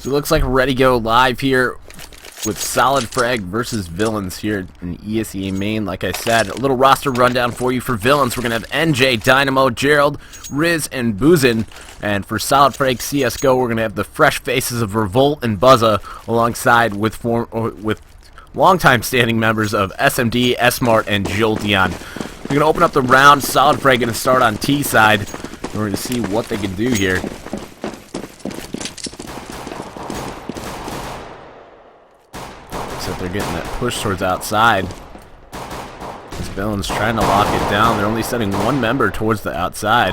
So it looks like we're ready to go live here with SolidFrag versus Villainz here in ESEA-Main. Like I said, a little roster rundown for you for Villainz. We're going to have NJ, Dynamo, Gerald, Riz, and Boozin. And for SolidFrag CSGO, we're going to have the fresh faces of Revolt and Buzza alongside with longtime standing members of SMD, S-Mart, and Jolteon. We're going to open up the round. SolidFrag going to start on T side. We're going to see what they can do here. That they're getting that push towards outside. This Villainz trying to lock it down. They're only sending one member towards the outside.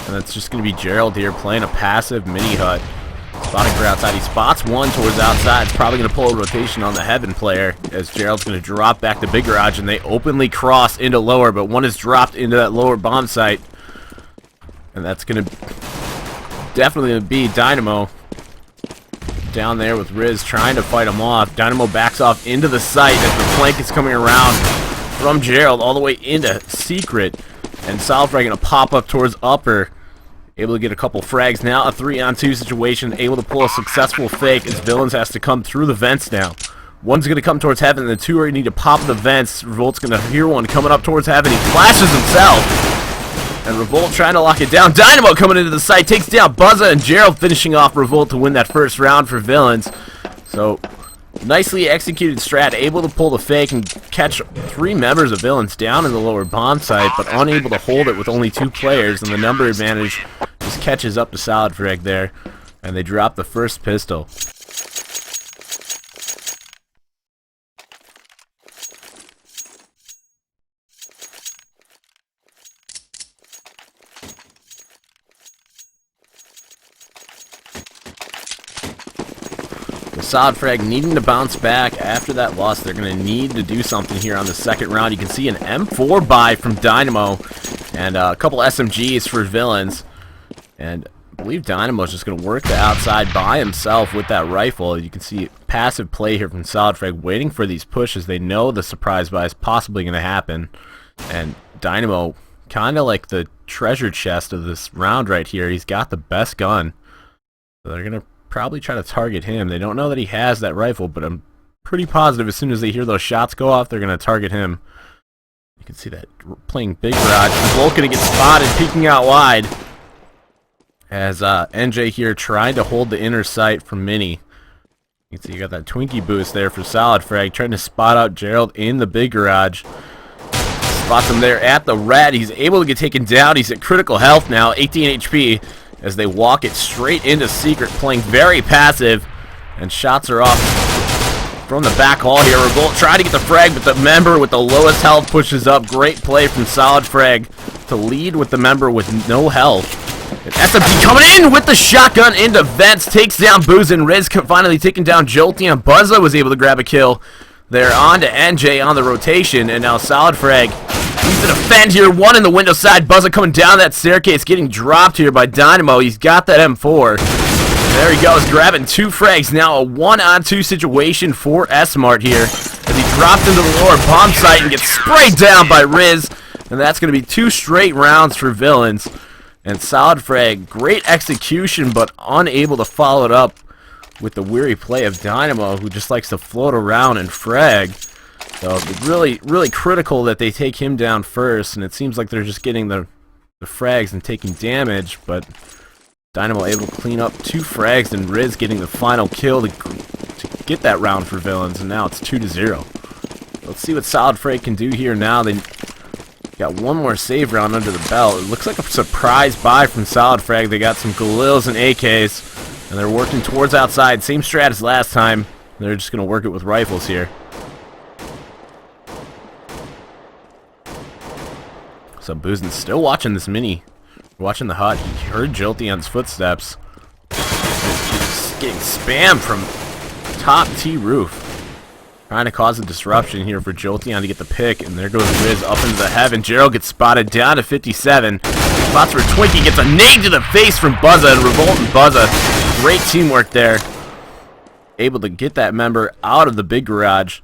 And that's just going to be Gerald here playing a passive mini hut. Spotting for outside. He spots one towards outside. It's probably going to pull a rotation on the Heaven player as Gerald's going to drop back to Big Garage and they openly cross into lower, but one is dropped into that lower bomb site. And that's going to definitely be Dynamo down there with Riz trying to fight him off. Dynamo backs off into the site as the flank is coming around from Gerald all the way into Secret. And SolidFrag going to pop up towards upper. Able to get a couple frags now. A 3-on-2 situation. Able to pull a successful fake as Villainz has to come through the vents now. One's going to come towards Heaven and the two are going to need to pop the vents. Revolt's going to hear one coming up towards Heaven. He flashes himself. And Revolt trying to lock it down. Dynamo coming into the site, takes down Buzza, and Gerald finishing off Revolt to win that first round for Villainz. So, nicely executed strat, able to pull the fake and catch three members of Villainz down in the lower bomb site, but unable to hold it with only two players, and the number advantage just catches up to SolidFrag there, and they drop the first pistol. SolidFrag needing to bounce back after that loss. They're going to need to do something here on the second round. You can see an M4 buy from Dynamo and a couple SMGs for Villainz. And I believe Dynamo's just going to work the outside by himself with that rifle. You can see passive play here from SolidFrag waiting for these pushes. They know the surprise buy is possibly going to happen. And Dynamo, kind of like the treasure chest of this round right here, he's got the best gun. So they're going to probably try to target him. They don't know that he has that rifle, but I'm pretty positive as soon as they hear those shots go off, they're going to target him. You can see that playing Big Garage. Revolt going to get spotted, peeking out wide. As NJ here trying to hold the inner sight from Mini. You can see you got that Twinkie boost there for SolidFrag, trying to spot out Gerald in the Big Garage. Spots him there at the red. He's able to get taken down. He's at critical health now, 18 HP. As they walk it straight into Secret, playing very passive, and shots are off from the back hall here. Revolt trying to get the frag, but the member with the lowest health pushes up. Great play from SolidFrag to lead with the member with no health. And SMD coming in with the shotgun into vents, takes down Boozin. Riz finally taking down Jolteon. Buzza was able to grab a kill. They're on to NJ on the rotation, and now SolidFrag needs to defend here. One in the window side. Buzza coming down that staircase, getting dropped here by Dynamo. He's got that M4. There he goes, grabbing two frags. Now a 1-on-2 situation for S-Mart here, as he dropped into the lower bomb site and gets sprayed down by Riz. And that's going to be 2 straight rounds for Villainz. And SolidFrag, great execution, but unable to follow it up with the weary play of Dynamo, who just likes to float around and frag. So it's really critical that they take him down first, and it seems like they're just getting the frags and taking damage, but Dynamo able to clean up 2 frags, and Riz getting the final kill to get that round for Villainz, and now it's 2-0. Let's see what SolidFrag can do here now. They got one more save round under the belt. It looks like a surprise buy from SolidFrag. They got some Galils and AKs, and they're working towards outside. Same strat as last time. They're just going to work it with rifles here. So Boozin's still watching this mini, watching the hut. He heard Jolteon's footsteps. He's getting spammed from top T roof. Trying to cause a disruption here for Jolteon to get the pick, and there goes Riz up into the Heaven. Gerald gets spotted down to 57. Spots where Twinkie gets a nade to the face from Buzza, and Revolt and Buzza. Great teamwork there. Able to get that member out of the Big Garage.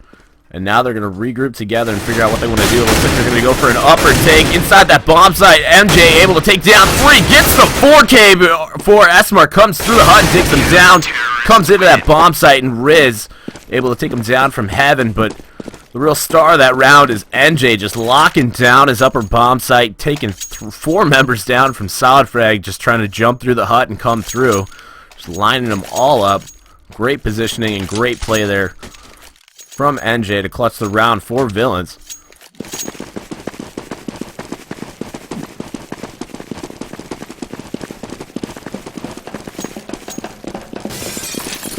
And now they're going to regroup together and figure out what they want to do. It looks like they're going to go for an upper take inside that bomb site. MJ able to take down 3. Gets the 4K before S-Mart comes through the hut and takes them down. comes into that bomb site, and Riz able to take him down from heaven, but the real star of that round is NJ just locking down his upper bomb site, taking 4 members down from SolidFrag, just trying to jump through the hut and come through. Just lining them all up. Great positioning and great play there from NJ to clutch the round for Villainz.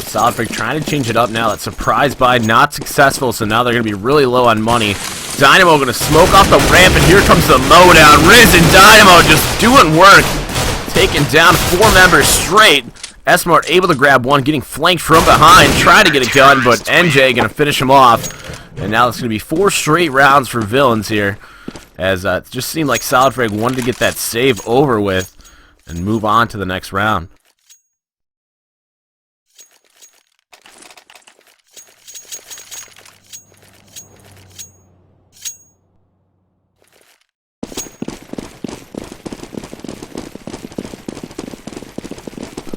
SolidFrag trying to change it up now. That surprise buy not successful, so now they're going to be really low on money. Dynamo going to smoke off the ramp, and here comes the mowdown. Riz and Dynamo just doing work, taking down 4 members straight. S-Mart able to grab one, getting flanked from behind, trying to get a gun, but NJ going to finish him off. And now it's going to be 4 straight rounds for Villainz here, as it just seemed like SolidFrag wanted to get that save over with and move on to the next round.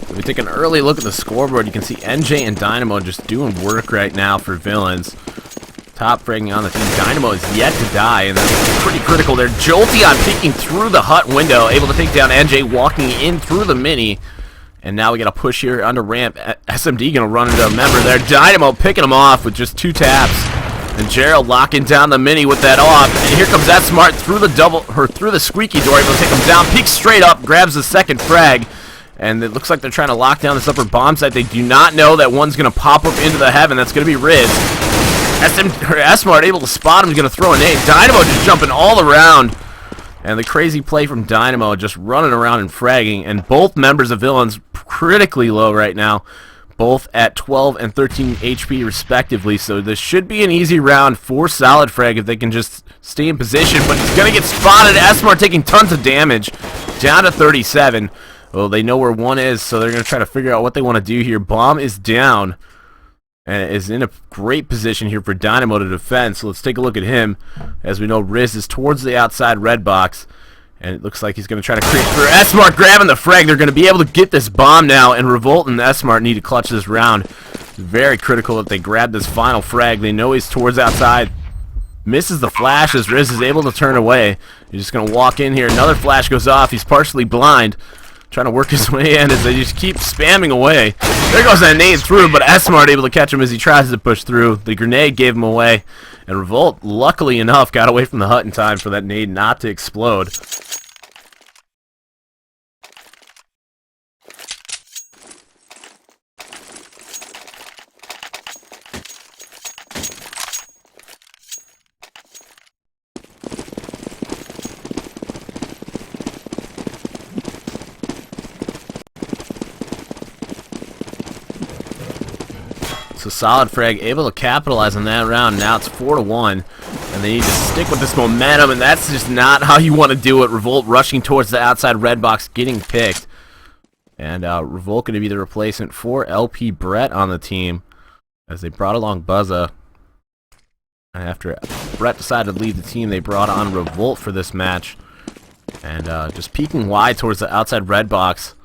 If we take an early look at the scoreboard, you can see NJ and Dynamo just doing work right now for Villainz. Top fragging on the team. Dynamo is yet to die, and that's pretty critical. They're Jolteon peeking through the hut window, able to take down NJ, walking in through the mini. And now we got a push here under ramp. SMD gonna run into a member there. Dynamo picking him off with just 2 taps. And Gerald locking down the mini with that off. And here comes S-Mart through the squeaky door, able to take him down. Peeks straight up, grabs the second frag. And it looks like they're trying to lock down this upper bomb site. They do not know that one's going to pop up into the heaven. That's going to be Riz. S-Mart able to spot him. He's going to throw a nade. Dynamo just jumping all around. And the crazy play from Dynamo just running around and fragging. And both members of Villainz critically low right now. Both at 12 and 13 HP respectively. So this should be an easy round for SolidFrag if they can just stay in position. But he's going to get spotted. S-Mart taking tons of damage. Down to 37. Well, they know where one is, so they're going to try to figure out what they want to do here. Bomb is down, and is in a great position here for Dynamo to defend. So let's take a look at him. As we know, Riz is towards the outside red box, and it looks like he's going to try to creep through. S-Mart grabbing the frag. They're going to be able to get this bomb now, and Revolt and S-Mart need to clutch this round. It's very critical that they grab this final frag. They know he's towards outside. Misses the flash as Riz is able to turn away. He's just going to walk in here. Another flash goes off. He's partially blind. Trying to work his way in as they just keep spamming away. There goes that nade through, but S-Mart able to catch him as he tries to push through. The grenade gave him away, and Revolt, luckily enough, got away from the hut in time for that nade not to explode. So SolidFrag able to capitalize on that round. Now it's 4-1, and they need to stick with this momentum, and that's just not how you want to do it. Revolt rushing towards the outside red box, getting picked. And Revolt going to be the replacement for LP Brett on the team, as they brought along Buzza. And after Brett decided to leave the team, they brought on Revolt for this match. And just peeking wide towards the outside red box,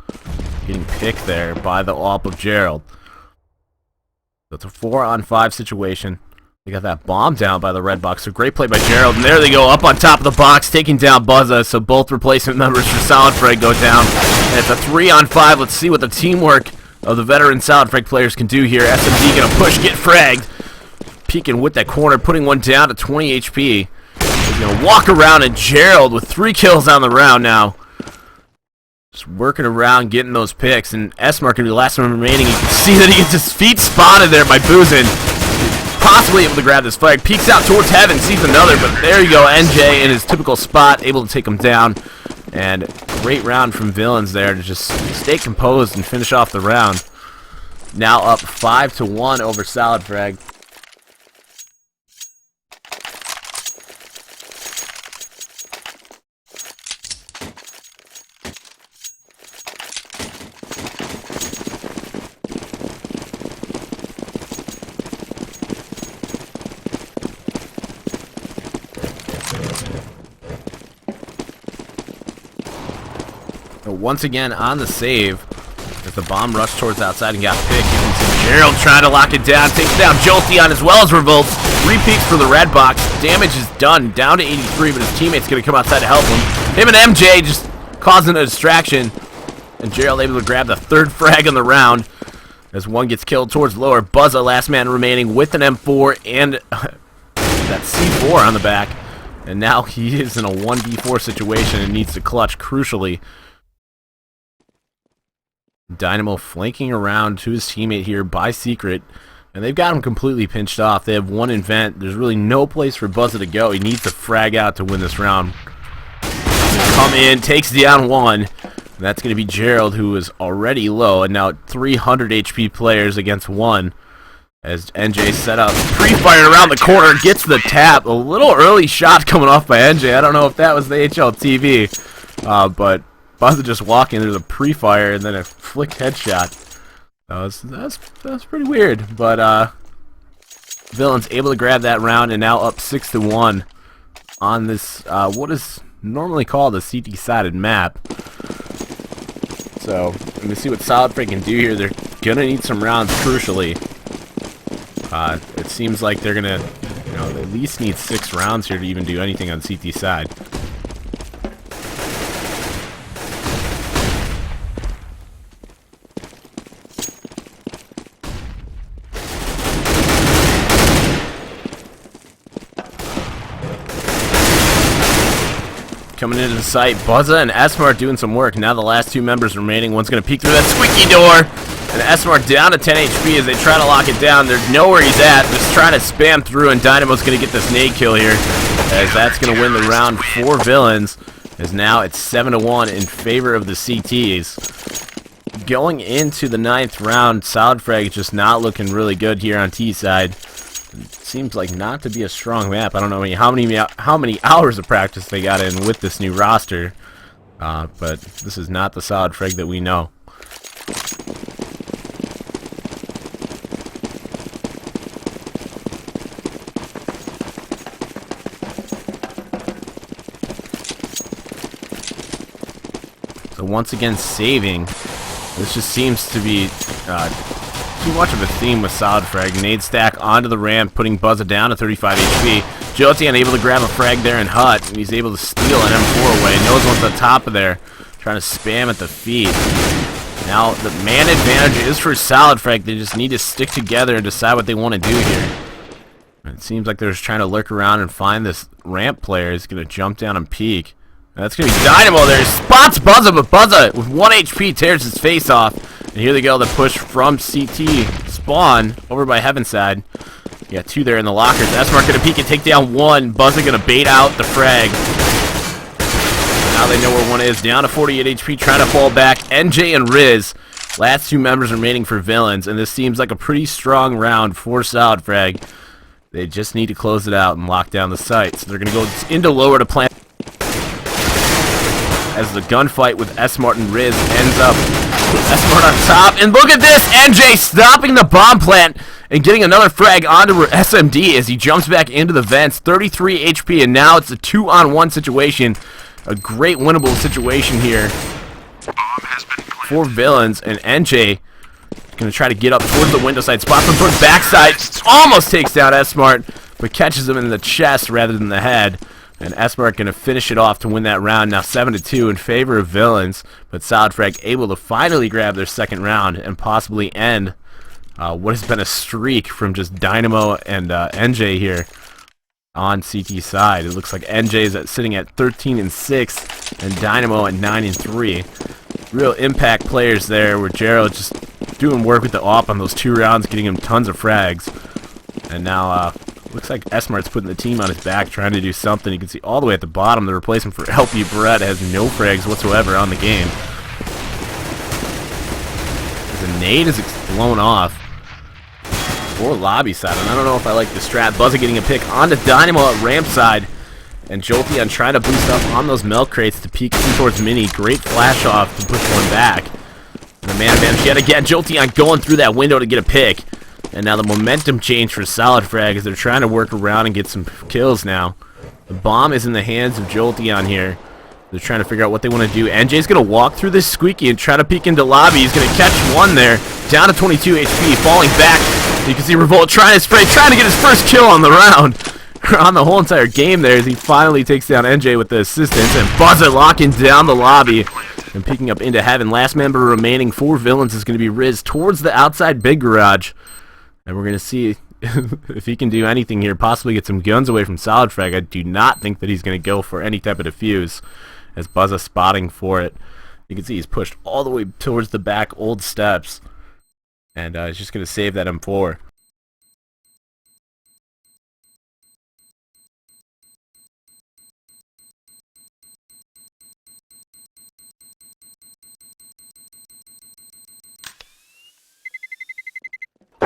getting picked there by the AWP of Gerald. So it's a 4-on-5 situation. They got that bomb down by the red box. So great play by Gerald. And there they go, up on top of the box, taking down Buzza. So both replacement members for SolidFrag go down. And it's a 3-on-5. Let's see what the teamwork of the veteran SolidFrag players can do here. SMD going to push, get fragged. Peeking with that corner, putting one down to 20 HP. He's going to walk around, and Gerald with 3 kills on the round now. Just working around, getting those picks, and S-Mart going to be the last one remaining. You can see that he gets his feet spotted there by Boozin. Possibly able to grab this flag. Peeks out towards heaven, sees another, but there you go. NJ in his typical spot, able to take him down. And great round from Villainz there to just stay composed and finish off the round. Now up 5-1 over SolidFrag. Once again on the save, as the bomb rushed towards outside and got picked. You can Gerald trying to lock it down. Takes down Jolteon as well as Revolts. 3 peaks for the red box. Damage is done. Down to 83, but his teammate's going to come outside to help him. Him and MJ just causing a distraction. And Gerald able to grab the 3rd frag on the round. As one gets killed towards lower. Buzza, last man remaining with an M4 and that C4 on the back. And now he is in a 1v4 situation and needs to clutch crucially. Dynamo flanking around to his teammate here by secret. And they've got him completely pinched off. They have 1 invent. There's really no place for Buzza to go. He needs to frag out to win this round. Come in, takes down 1. That's going to be Gerald, who is already low. And now 300 HP players against 1. As NJ set up, pre-fired around the corner, gets the tap. A little early shot coming off by NJ. I don't know if that was the HLTV. But Buzza just walking, there's a pre-fire and then a flick headshot. That's pretty weird. But Villainz able to grab that round and now up 6-1 on this what is normally called a CT-sided map. So let me see what SolidFrag can do here. They're gonna need some rounds crucially. It seems like they're gonna, at least need 6 rounds here to even do anything on CT side. Coming into the site, Buzza and Esmar doing some work. Now the last 2 members remaining. One's going to peek through that squeaky door. And Esmar down to 10 HP as they try to lock it down. There's nowhere he's at. Just trying to spam through, and Dynamo's going to get this nade kill here. As that's going to win the round for Villainz. As now it's 7-1 in favor of the CTs. Going into the 9th round, SolidFrag just not looking really good here on T side. Seems like not to be a strong map. I don't know how many hours of practice they got in with this new roster, but this is not the SolidFrag that we know. So once again, saving. This just seems to be too much of a theme with SolidFrag. Nade stack onto the ramp, putting Buzza down to 35 HP. Jolteon able to grab a frag there and hut, and he's able to steal an M4 away. Knows one's on top of there, trying to spam at the feet. Now the man advantage is for SolidFrag. They just need to stick together and decide what they want to do here. It seems like they're just trying to lurk around and find this ramp player. He's going to jump down and peek. That's going to be Dynamo there. Spots Buzza, but Buzza with 1 HP tears his face off. And here they go, the push from CT spawn over by Heaven side. You got 2 there in the lockers. Esmar going to peek and take down 1. Buzza going to bait out the frag. Now they know where 1 is. Down to 48 HP, trying to fall back. NJ and Riz, last 2 members remaining for Villainz. And this seems like a pretty strong round for SolidFrag. They just need to close it out and lock down the site. So they're going to go into lower to plant. As the gunfight with Esmart and Riz ends up with Esmart on top. And look at this! NJ stopping the bomb plant and getting another frag onto SMD as he jumps back into the vents. 33 HP, and now it's a 2-on-1 situation. A great winnable situation here for Villainz. And NJ going to try to get up towards the window side. Spots him towards backside. Almost takes down Esmart, but catches him in the chest rather than the head. And Esmart going to finish it off to win that round. Now 7-2 in favor of Villainz. But SolidFrag able to finally grab their 2nd round and possibly end what has been a streak from just Dynamo and NJ here on CT side. It looks like NJ is sitting at 13-6 and Dynamo at 9-3. Real impact players there, where Gerald just doing work with the AWP on those 2 rounds, getting him tons of frags. And now looks like Esmart's putting the team on his back, trying to do something. You can see all the way at the bottom, the replacement for LP Brett has no frags whatsoever on the game. The nade is blown off. Or lobby side, and I don't know if I like the strat. Buzza getting a pick onto Dynamo at ramp side. And Jolteon trying to boost up on those milk crates to peek towards Mini. Great flash off to push 1 back. And the man advantage yet again. Jolteon going through that window to get a pick. And now the momentum change for SolidFrag as they're trying to work around and get some kills now. The bomb is in the hands of Jolteon here. They're trying to figure out what they want to do. NJ's going to walk through this squeaky and try to peek into lobby. He's going to catch 1 there. down to 22 HP, falling back. You can see Revolt trying to spray, trying to get his first kill on the round. On the whole entire game there, as he finally takes down NJ with the assistance, and Buzzer locking down the lobby and picking up into heaven. Last member remaining for Villainz is going to be Riz towards the outside big garage, and we're going to see if he can do anything here, possibly get some guns away from SolidFrag. I do not think that he's going to go for any type of defuse, as Buzzer spotting for it. You can see he's pushed all the way towards the back old steps, and he's just going to save that M4.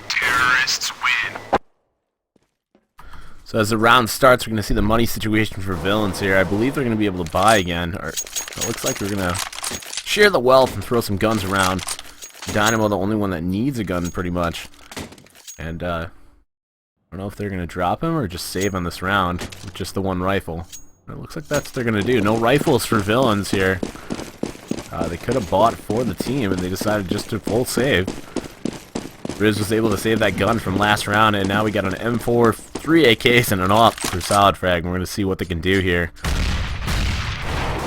Terrorists win. So as the round starts, we're going to see the money situation for Villainz here. I believe they're going to be able to buy again, or it looks like we're going to share the wealth and throw some guns around. Dynamo, the only one that needs a gun, pretty much. And I don't know if they're going to drop him or just save on this round with just the one rifle. It looks like that's what they're going to do. No rifles for Villainz here. They could have bought for the team, and they decided just to full save. Riz was able to save that gun from last round, and now we got an M4, 3 AKs, and an AWP for SolidFrag. And we're going to see what they can do here.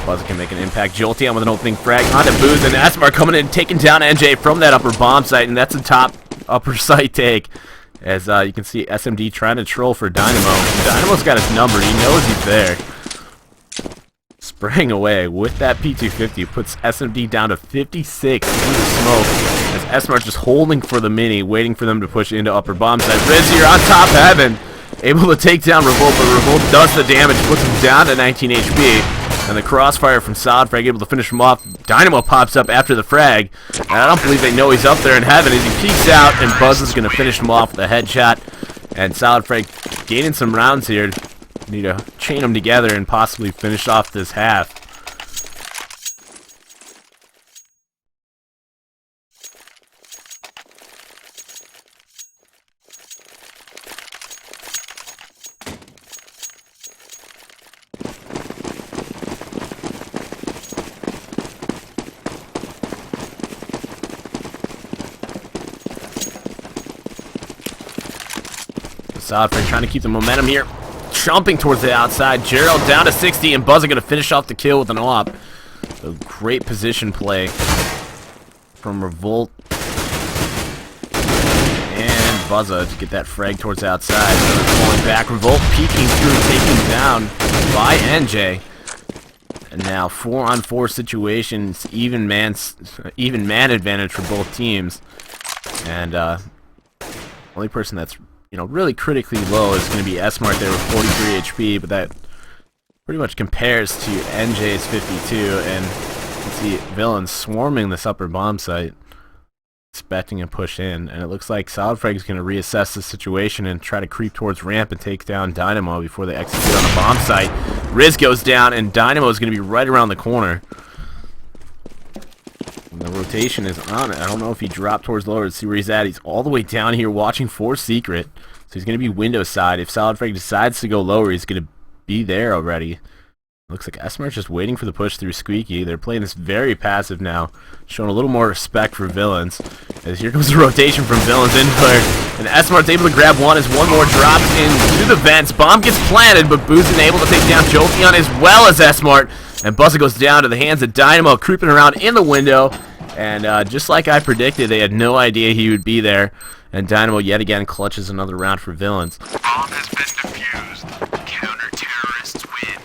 Buzzer can make an impact. Jolteon with an opening frag onto Booz, and Asmar coming in, taking down NJ from that upper bomb site, and that's a top upper site take. As you can see, SMD trying to troll for Dynamo. Dynamo's got his number. He knows he's there. Spraying away with that P250 puts SMD down to 56 through the smoke, as Esmar just holding for the mini, waiting for them to push into upper bomb site. Riz here on top heaven, able to take down Revolt, but Revolt does the damage, puts him down to 19 HP. And the crossfire from SolidFrag able to finish him off. Dynamo pops up after the frag, and I don't believe they know he's up there in heaven as he peeks out, and Buzz is going to finish him off with a headshot. And SolidFrag gaining some rounds here. Need to chain them together and possibly finish off this half. SolidFrag trying to keep the momentum here. Jumping towards the outside. Gerald down to 60, and Buzzer going to finish off the kill with an AWP. So great position play from Revolt and Buzzer to get that frag towards the outside. Falling back. Revolt peeking through, taken down by NJ. And now 4-on-4 situations, even man advantage for both teams. And only person that's really critically low is going to be S-Mart there with 43 HP, but that pretty much compares to NJ's 52, and you can see Villainz swarming this upper bomb site, expecting a push in, and it looks like SolidFrag is going to reassess the situation and try to creep towards ramp and take down Dynamo before they execute on the bomb site. Riz goes down, and Dynamo is going to be right around the corner. The rotation is on it. I don't know if he dropped towards lower to see where he's at. He's all the way down here watching for Secret. So he's going to be window side. If SolidFrag decides to go lower, he's going to be there already. Looks like Esmart's just waiting for the push through Squeaky. They're playing this very passive now, showing a little more respect for Villainz. As here comes the rotation from Villainz inward. And Esmart's able to grab one as one more drops into the vents. Bomb gets planted, but Boozin able to take down Jolteon as well as Esmart. And Buzzer goes down to the hands of Dynamo, creeping around in the window. And just like I predicted, they had no idea he would be there. And Dynamo yet again clutches another round for Villainz. Bomb has been defused. Counter-terrorists win.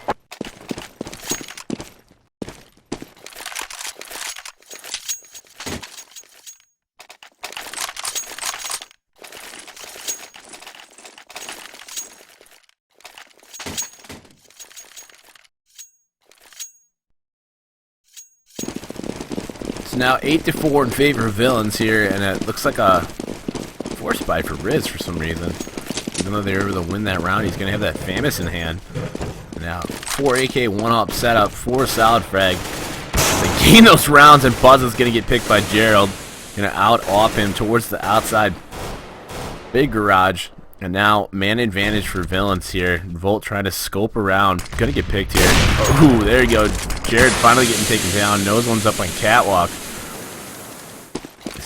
It's now 8-4 in favor of Villainz here, and it looks like a force buy for Riz for some reason. Even though they were able to win that round, he's going to have that Famous in hand. Now, 4 AK 1-up setup for SolidFrag. They gain those rounds, and Buzz is going to get picked by Gerald. Going to out-off him towards the outside big garage. And now, man advantage for Villainz here. Volt trying to scope around. Going to get picked here. Oh, there you go. Jared finally getting taken down. Nose one's up on Catwalk.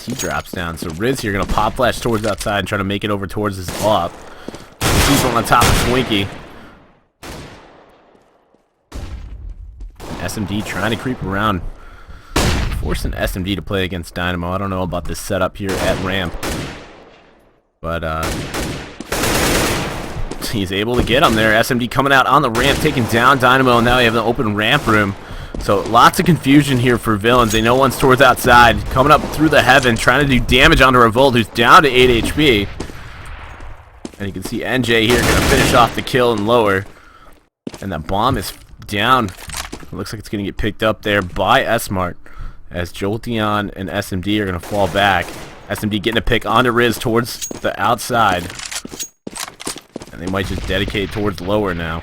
as he drops down. So Riz here gonna pop flash towards outside and try to make it over towards his op. He's on top of Twinkie. SMD trying to creep around, forcing SMD to play against Dynamo. I don't know about this setup here at ramp, but he's able to get him there. SMD coming out on the ramp, taking down Dynamo, and now we have an open ramp room. So lots of confusion here for Villainz. They know one's towards outside, coming up through the heaven, trying to do damage onto Revolt, who's down to 8 HP. And you can see NJ here going to finish off the kill and lower. And that bomb is down. It looks like it's going to get picked up there by S-Mart, as Jolteon and SMD are going to fall back. SMD getting a pick onto Riz towards the outside. And they might just dedicate towards lower now.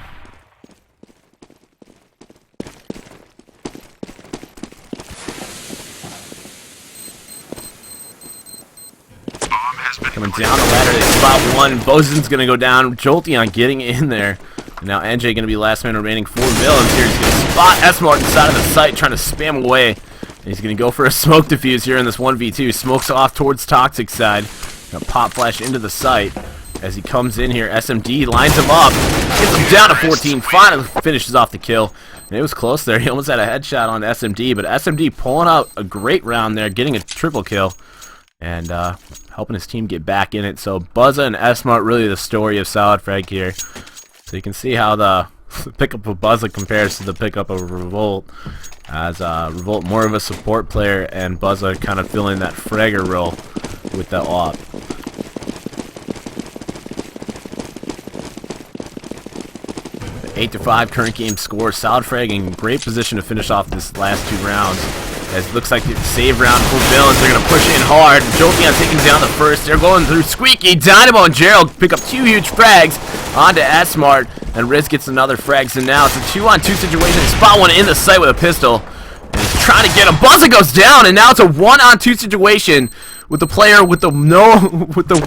Coming down the ladder, they spot one. Bosun's going to go down. Jolteon getting in there. And now NJ going to be last man remaining for Villainz here. He's going to spot S-Mart inside of the site, trying to spam away. And he's going to go for a smoke defuse here in this 1v2. Smokes off towards Toxic side. Gonna pop flash into the site. As he comes in here, SMD lines him up. Gets him down to 14. Finally finishes off the kill. And it was close there. He almost had a headshot on SMD. But SMD pulling out a great round there, getting a triple kill. And helping his team get back in it. So Buzza and S-Mart really the story of SolidFrag here. So you can see how the pickup of Buzza compares to the pickup of Revolt. As Revolt more of a support player and Buzza kind of filling that fragger role with the op. The 8-5 current game score. SolidFrag in great position to finish off this last 2 rounds. As it looks like the save round for Villainz. They're going to push in hard. Jolteon taking down the first. They're going through Squeaky. Dynamo and Gerald pick up 2 huge frags onto S-Mart. And Riz gets another frag. So now it's a 2-on-2 situation. They spot one in the site with a pistol. And he's trying to get him. Buzza goes down. And now it's a 1-on-2 situation with the player with the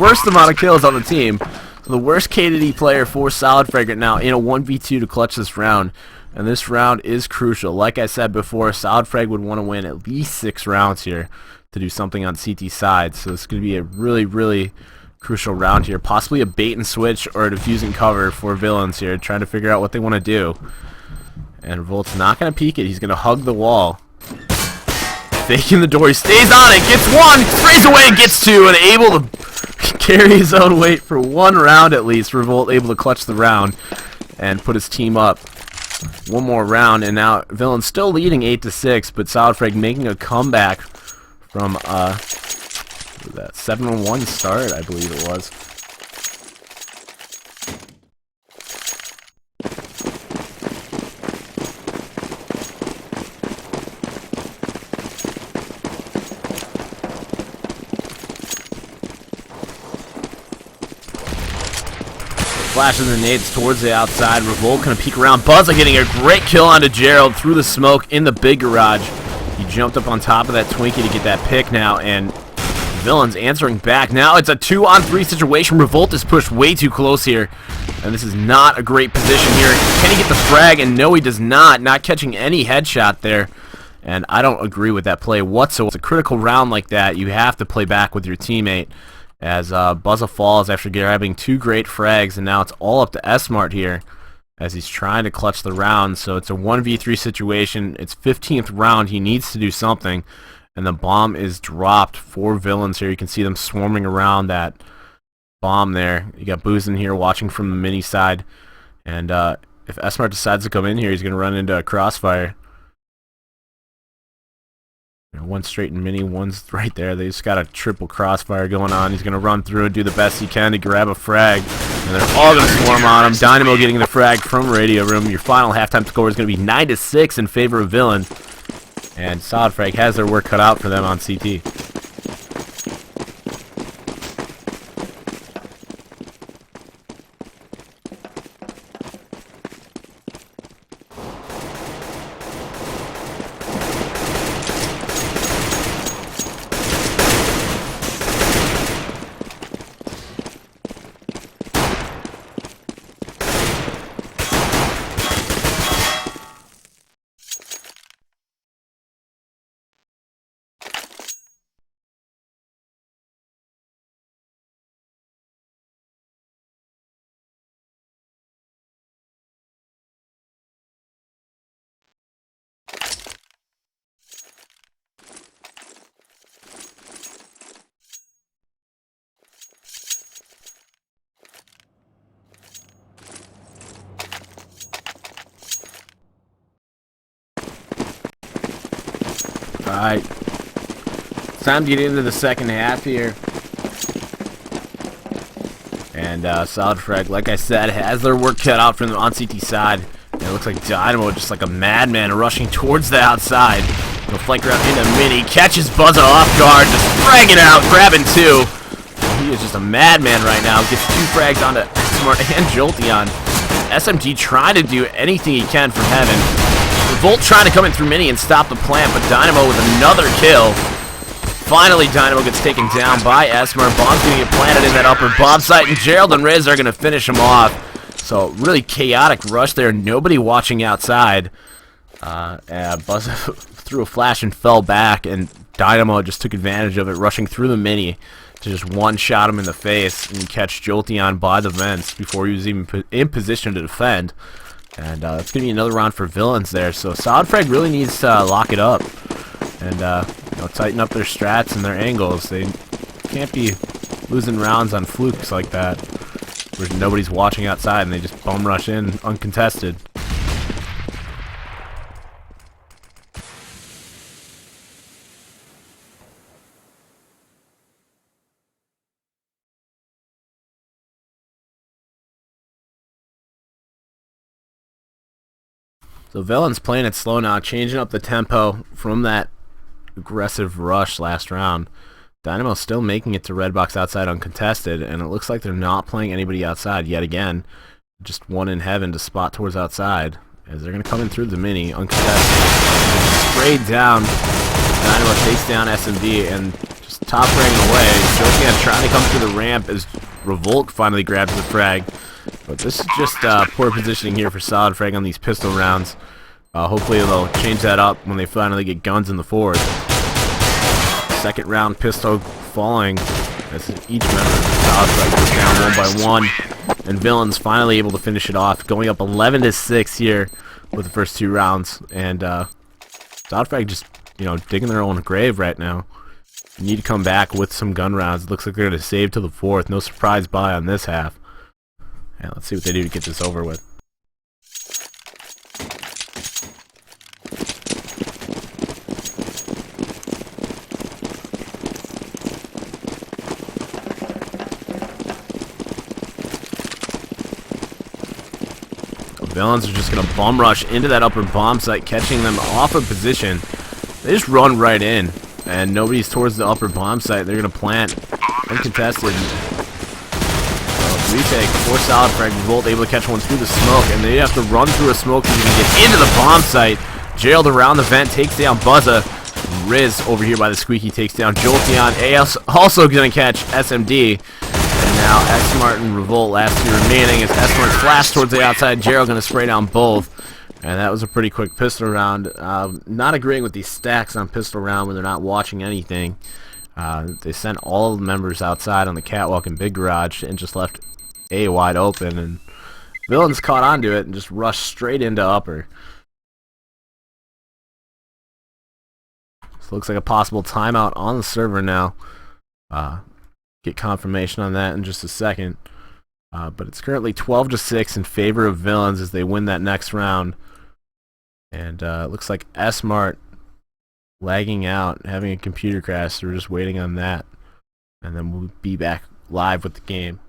worst amount of kills on the team. So the worst KDD player for SolidFrag right now in a 1v2 to clutch this round. And this round is crucial. Like I said before, SolidFrag would want to win at least 6 rounds here to do something on CT side. So it's going to be a really, really crucial round here. Possibly a bait and switch or a defusing cover for Villainz here, trying to figure out what they want to do. And Revolt's not going to peek it. He's going to hug the wall. Faking the door. He stays on it. Gets 1. Sprays away and gets 2. And able to carry his own weight for 1 round at least. Revolt able to clutch the round and put his team up. 1 more round, and now Villainz still leading 8-6, but SolidFrag making a comeback from that 7-1 start, I believe it was. Flashes the nades towards the outside. Revolt gonna peek around. Buzza getting a great kill onto Gerald through the smoke in the big garage. He jumped up on top of that Twinkie to get that pick now, and Villainz answering back. Now it's a 2-on-3 situation. Revolt is pushed way too close here, and this is not a great position here. Can he get the frag? And no, he does not. Not catching any headshot there, and I don't agree with that play whatsoever. It's a critical round like that. You have to play back with your teammate. As Buzza falls after grabbing 2 great frags, and now it's all up to S-Mart here as he's trying to clutch the round. So it's a 1v3 situation. It's 15th round. He needs to do something, and the bomb is dropped for Villainz here. You can see them swarming around that bomb there. You got Boozin here watching from the mini side, and if S-Mart decides to come in here, he's going to run into a crossfire. One straight and mini, one's right there. They just got a triple crossfire going on. He's going to run through and do the best he can to grab a frag. And they're all going to swarm on him. Dynamo getting the frag from Radio Room. Your final halftime score is going to be 9-6 in favor of Villainz. And SolidFrag has their work cut out for them on CT. Alright. It's time to get into the second half here. And SolidFrag, like I said, has their work cut out from them on CT side. And it looks like Dynamo, just like a madman, rushing towards the outside. He'll flank around into Mini, catches Buzza off guard, just fragging out, grabbing two. He is just a madman right now. Gets two frags onto Smart and Jolteon. SMG trying to do anything he can from heaven. Revolt trying to come in through Mini and stop the plant, but Dynamo with another kill. Finally, Dynamo gets taken down by Esmer. Bomb's going to get planted in that upper bomb site, and Gerald and Riz are going to finish him off. So, really chaotic rush there. Nobody watching outside. Buzz threw a flash and fell back, and Dynamo just took advantage of it, rushing through the Mini to just one-shot him in the face and catch Jolteon by the vents before he was even in position to defend. And it's going to be another round for Villainz there. So, SolidFrag really needs to lock it up and tighten up their strats and their angles. They can't be losing rounds on flukes like that, where nobody's watching outside and they just bum rush in uncontested. So Villain's playing it slow now, changing up the tempo from that aggressive rush last round. Dynamo's still making it to red box outside uncontested, and it looks like they're not playing anybody outside yet again. Just one in heaven to spot towards outside, as they're going to come in through the Mini uncontested. Sprayed down. Dynamo takes down SMD and just top fragging away. Jolteon trying to come through the ramp as Revolt finally grabs the frag. But this is just poor positioning here for SolidFrag on these pistol rounds. Hopefully they'll change that up when they finally get guns in the fourth. Second round pistol falling as each member of SolidFrag goes down one by one. And Villainz finally able to finish it off, going up 11-6 here with the first two rounds. And SolidFrag just, digging their own grave right now. They need to come back with some gun rounds. It looks like they're going to save to the fourth. No surprise buy on this half. Yeah, let's see what they do to get this over with. Villainz are just going to bum rush into that upper bomb site, catching them off of position. They just run right in, and nobody's towards the upper bomb site. They're going to plant uncontested. Retake for SolidFrag. Revolt able to catch one through the smoke, and they have to run through a smoke to even get into the bomb site. Gerald around the vent takes down Buzza. Riz over here by the squeaky takes down Jolteon. AS also going to catch SMD. And now X-Mart and Revolt last two remaining as X-Mart flash towards the outside. Gerald going to spray down both. And that was a pretty quick pistol round. Not agreeing with these stacks on pistol round when they're not watching anything. They sent all of the members outside on the catwalk in Big Garage and just left A wide open, and Villainz caught onto it and just rushed straight into upper. So looks like a possible timeout on the server now. Get confirmation on that in just a second. But it's currently 12-6 in favor of Villainz as they win that next round. And it looks like S-Mart lagging out, having a computer crash, so we're just waiting on that. And then we'll be back live with the game.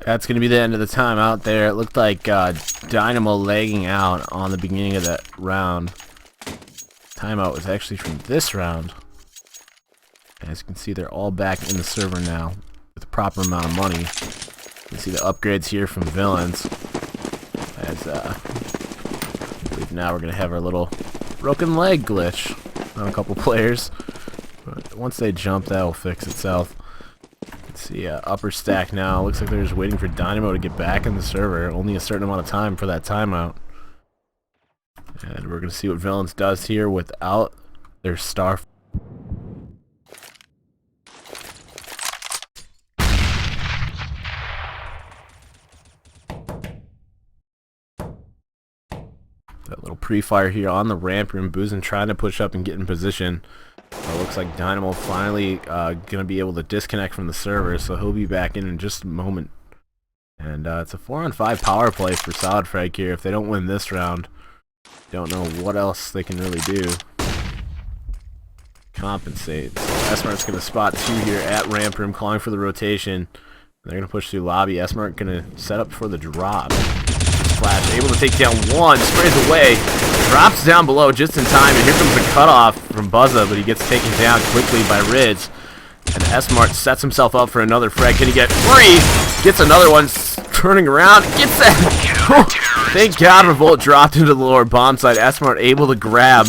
That's going to be the end of the timeout there. It looked like Dynamo lagging out on the beginning of that round. Timeout was actually from this round. As you can see, they're all back in the server now with the proper amount of money. You can see the upgrades here from Villainz. As I believe now we're going to have our little broken leg glitch on a couple players. But once they jump, that will fix itself. Let's see, upper stack now. Looks like they're just waiting for Dynamo to get back in the server. Only a certain amount of time for that timeout. And we're going to see what Villainz does here without their star. That little pre-fire here on the ramp room. Boozin trying to push up and get in position. Looks like Dynamo finally going to be able to disconnect from the server, so he'll be back in just a moment. And it's a 4-on-5 power play for SolidFrag here. If they don't win this round, don't know what else they can really do. Compensate. So S-Mart's going to spot 2 here at ramp room, calling for the rotation. They're going to push through lobby. S-Mart going to set up for the drop. Flash, able to take down 1, sprays away, drops down below just in time, and here comes the cutoff from Buzza, but he gets taken down quickly by Rids. And S-Mart sets himself up for another frag. Can he get free? Gets another one, turning around, gets that. Thank God Revolt dropped into the lower bomb site. S-Mart able to grab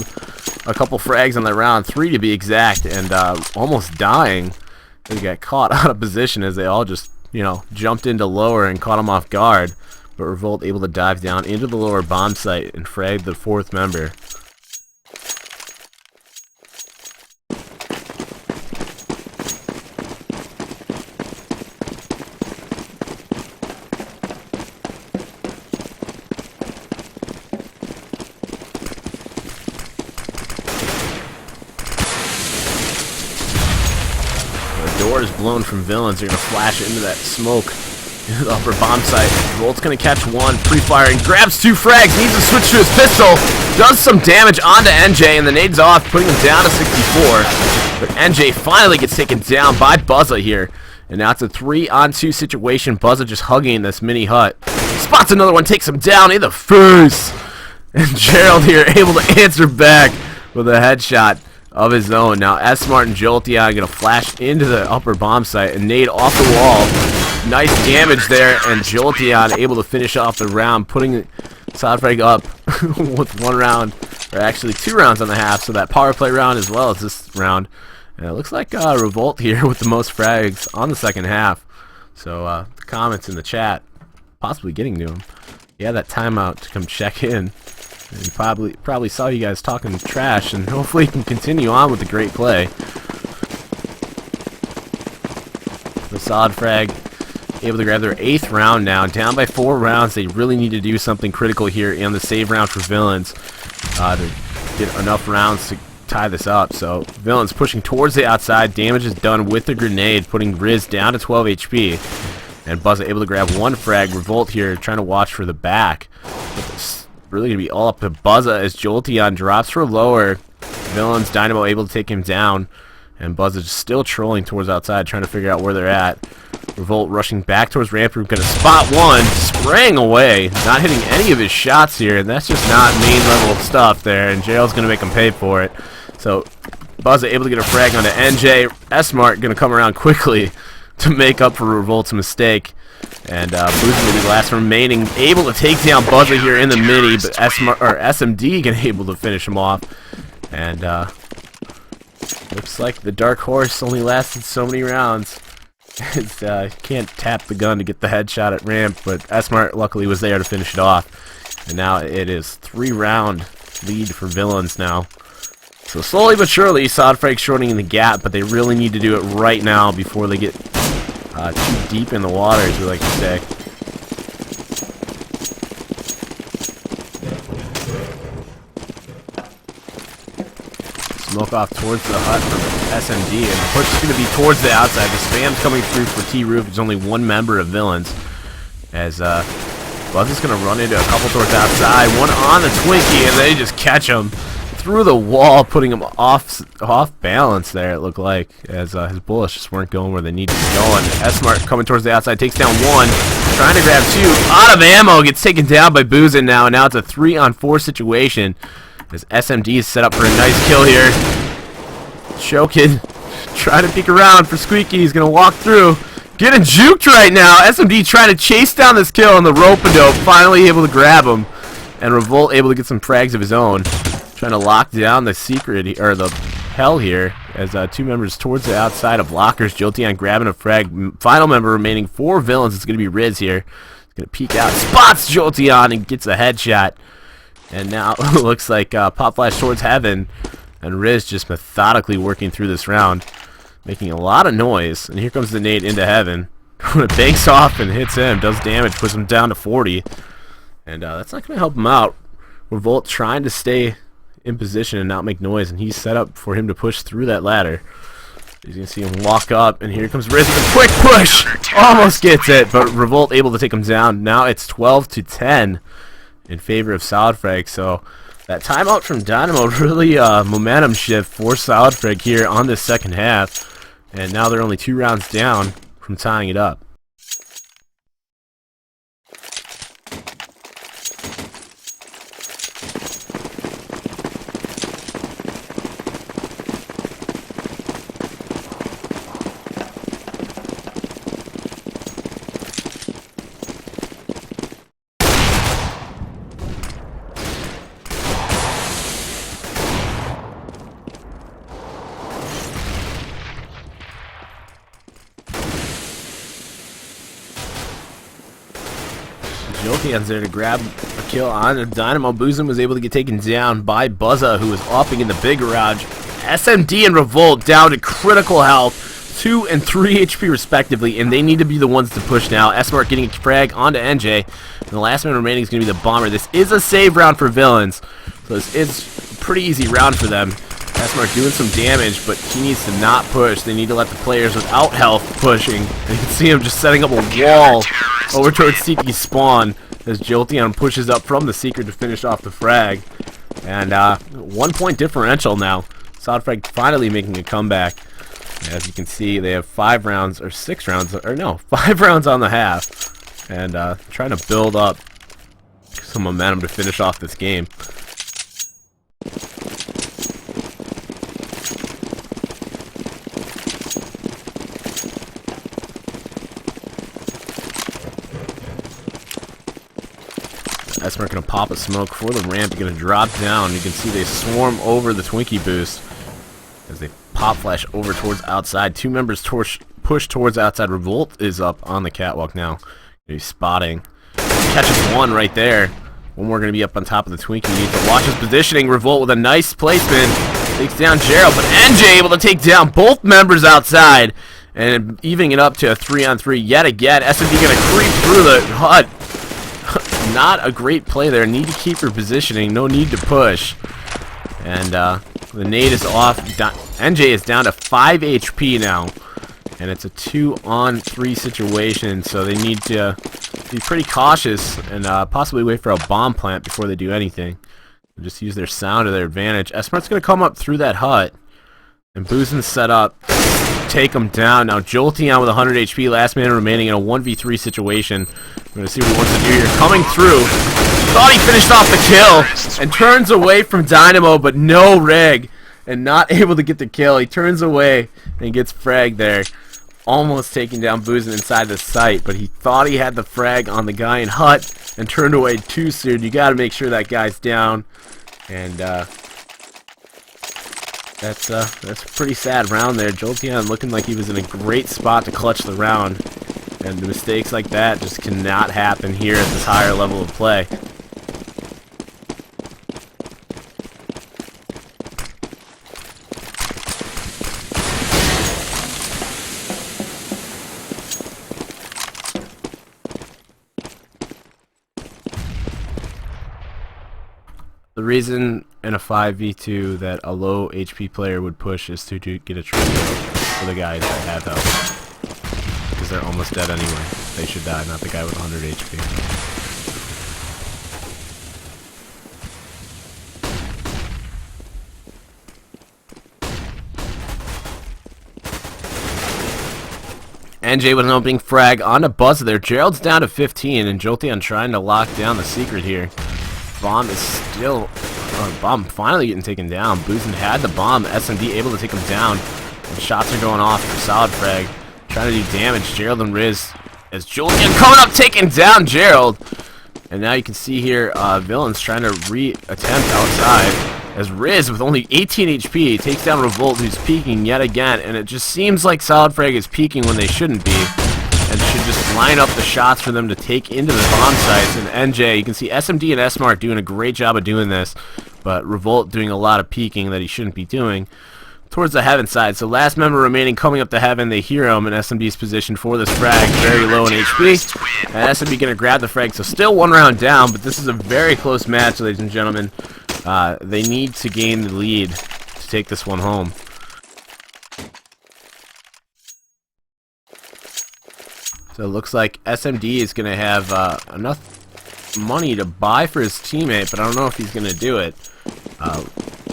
a couple frags on that round, 3 to be exact, and almost dying. He got caught out of position as they all just, you know, jumped into lower and caught him off guard. But Revolt able to dive down into the lower bomb site and frag the 4th member. The door is blown from Villainz. They're going to flash into that smoke. The upper bomb site. Revolt's gonna catch 1, pre-firing, grabs 2 frags, needs to switch to his pistol, does some damage onto NJ, and the nade's off, putting him down to 64. But NJ finally gets taken down by Buzza here. And now it's a 3-on-2 situation. Buzza just hugging this mini hut. Spots another one, takes him down in the face. And Gerald here able to answer back with a headshot of his own. Now S-Mart and Jolteon gonna flash into the upper bomb site and nade off the wall. Nice damage there, and Jolteon able to finish off the round, putting SolidFrag up with 1 round, or actually 2 rounds on the half, so that power play round as well as this round. And it looks like Revolt here with the most frags on the second half. So the comments in the chat, possibly getting to him. He had that timeout to come check in. And he probably saw you guys talking trash, and hopefully he can continue on with the great play. The SolidFrag able to grab their 8th round now, down by 4 rounds. They really need to do something critical here in the save round for Villainz to get enough rounds to tie this up. So Villainz pushing towards the outside. Damage is done with the grenade, putting Riz down to 12 HP. And Buzza able to grab 1 frag. Revolt here trying to watch for the back. But it's really going to be all up to Buzza as Jolteon drops for lower. Villainz Dynamo able to take him down. And Buzz is still trolling towards outside, trying to figure out where they're at. Revolt rushing back towards ramp room, gonna spot 1, spraying away, not hitting any of his shots here, and that's just not main level stuff there, and Gerald's gonna make him pay for it. So Buzz able to get a frag onto NJ. S-Mart gonna come around quickly to make up for Revolt's mistake. And Boozin will be the last remaining, able to take down Buzza here in the mini, but SMD gonna able to finish him off. And looks like the Dark Horse only lasted so many rounds. Can't tap the gun to get the headshot at ramp, but S-Mart luckily was there to finish it off. And now it is 3-round lead for Villainz now. So slowly but surely, SolidFrag shortening the gap, but they really need to do it right now before they get too deep in the water, as we like to say. Smoke off towards the hut from SMD, and the push is going to be towards the outside. The spam's coming through for T-Roof. There's only 1 member of Villainz. As Buzz is going to run into a couple towards outside. 1 on the Twinkie, and they just catch him. through the wall, putting him off balance there, it looked like, as his bullets just weren't going where they needed to be going. S-Mart coming towards the outside, takes down one, trying to grab two, out of ammo, gets taken down by Boozin now, and now it's a 3-on-4 situation, as SMD is set up for a nice kill here. Choking, trying to peek around for Squeaky, he's going to walk through, getting juked right now. SMD trying to chase down this kill on the rope-a-dope, finally able to grab him, and Revolt able to get some frags of his own. Trying to lock down the secret, or the hell here, as two members towards the outside of lockers. Jolteon grabbing a frag. Final member remaining for Villainz. It's going to be Riz here. He's going to peek out, spots Jolteon, and gets a headshot. And now it looks like Pop Flash towards Heaven, and Riz just methodically working through this round, making a lot of noise. And here comes the nade into Heaven. When it banks off and hits him, does damage, puts him down to 40. And that's not going to help him out. Revolt trying to stay in position and not make noise, and he's set up for him to push through that ladder. He's going to see him walk up, and here comes Riz with a quick push! Almost gets it, but Revolt able to take him down. Now it's 12-10 in favor of SolidFrag, so that timeout from Dynamo really momentum shift for SolidFrag here on this second half, and now they're only 2 rounds down from tying it up. Jolteon's there to grab a kill on Dynamo. Boozin was able to get taken down by Buzza, who was offing in the big garage. SMD and Revolt down to critical health, 2 and 3 HP respectively, and they need to be the ones to push now. S-Mart getting a frag onto NJ, and the last man remaining is going to be the Bomber. This is a save round for Villainz, so this is a pretty easy round for them. S-Mart doing some damage, but he needs to not push. They need to let the players without health pushing. And you can see him just setting up a wall over towards Seeky's spawn as Jolteon pushes up from the Secret to finish off the frag. And 1 point differential now. SolidFrag finally making a comeback. As you can see, they have 5 rounds, or 6 rounds, or no, 5 rounds on the half. And trying to build up some momentum to finish off this game. S-Mart going to pop a smoke for the ramp. Going to drop down. You can see they swarm over the Twinkie boost as they pop flash over towards outside. 2 members push towards outside. Revolt is up on the catwalk now. He's spotting. Catches one right there. One more going to be up on top of the Twinkie. He needs to watch his positioning. Revolt with a nice placement. Takes down Gerald, but NJ able to take down both members outside. And evening it up to a 3-on-3 yet again. SMD going to creep through the hut. Not a great play there. Need to keep your positioning. No need to push. And the nade is off. NJ is down to 5 HP now. And it's a 2-on-3 situation. So they need to be pretty cautious and possibly wait for a bomb plant before they do anything. Just use their sound to their advantage. S-Mart's going to come up through that hut. And Boozin's set up. Take him down. Now Jolteon with 100 HP. Last man remaining in a 1v3 situation. We're going to see what he wants to do here. Coming through. Thought he finished off the kill. And turns away from Dynamo, but no rig. And not able to get the kill. He turns away and gets fragged there. Almost taking down Boozin inside the site. But he thought he had the frag on the guy in hut. And turned away too soon. You got to make sure that guy's down. And that's a pretty sad round there. Jolteon looking like he was in a great spot to clutch the round. And mistakes like that just cannot happen here at this higher level of play. The reason in a 5v2 that a low HP player would push is to get a trophy for the guys that have health. Because they're almost dead anyway. They should die, not the guy with 100 HP. NJ with an opening frag on a buzzer there. Gerald's down to 15, and Jolteon trying to lock down the secret here. Bomb is still... bomb finally getting taken down. Boozin had the bomb. SMD able to take him down. And shots are going off for SolidFrag. Trying to do damage. Gerald and Riz as Jolteon coming up, taking down Gerald. And now you can see here, Villainz trying to re-attempt outside. As Riz, with only 18 HP, takes down Revolt, who's peeking yet again. And it just seems like SolidFrag is peeking when they shouldn't be. And should just line up the shots for them to take into the bomb sites. And NJ, you can see SMD and S-Mart doing a great job of doing this. But Revolt doing a lot of peeking that he shouldn't be doing towards the Heaven side. So last member remaining coming up to Heaven. They hear him in SMD's position for this frag. Very low in HP. And SMD going to grab the frag. So still one round down, but this is a very close match, ladies and gentlemen. They need to gain the lead to take this one home. So it looks like SMD is going to have enough money to buy for his teammate, but I don't know if he's going to do it.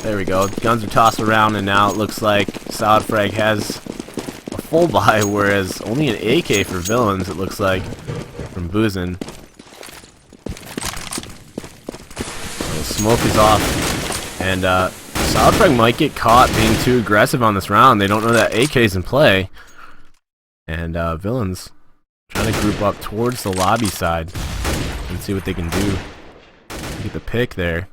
There we go. Guns are tossed around, and now it looks like SolidFrag has a full buy, whereas only an AK for Villainz, it looks like, from Boozin. Smoke is off, and SolidFrag might get caught being too aggressive on this round. They don't know that AK is in play, and Villainz trying to group up towards the lobby side and see what they can do. Get the pick there.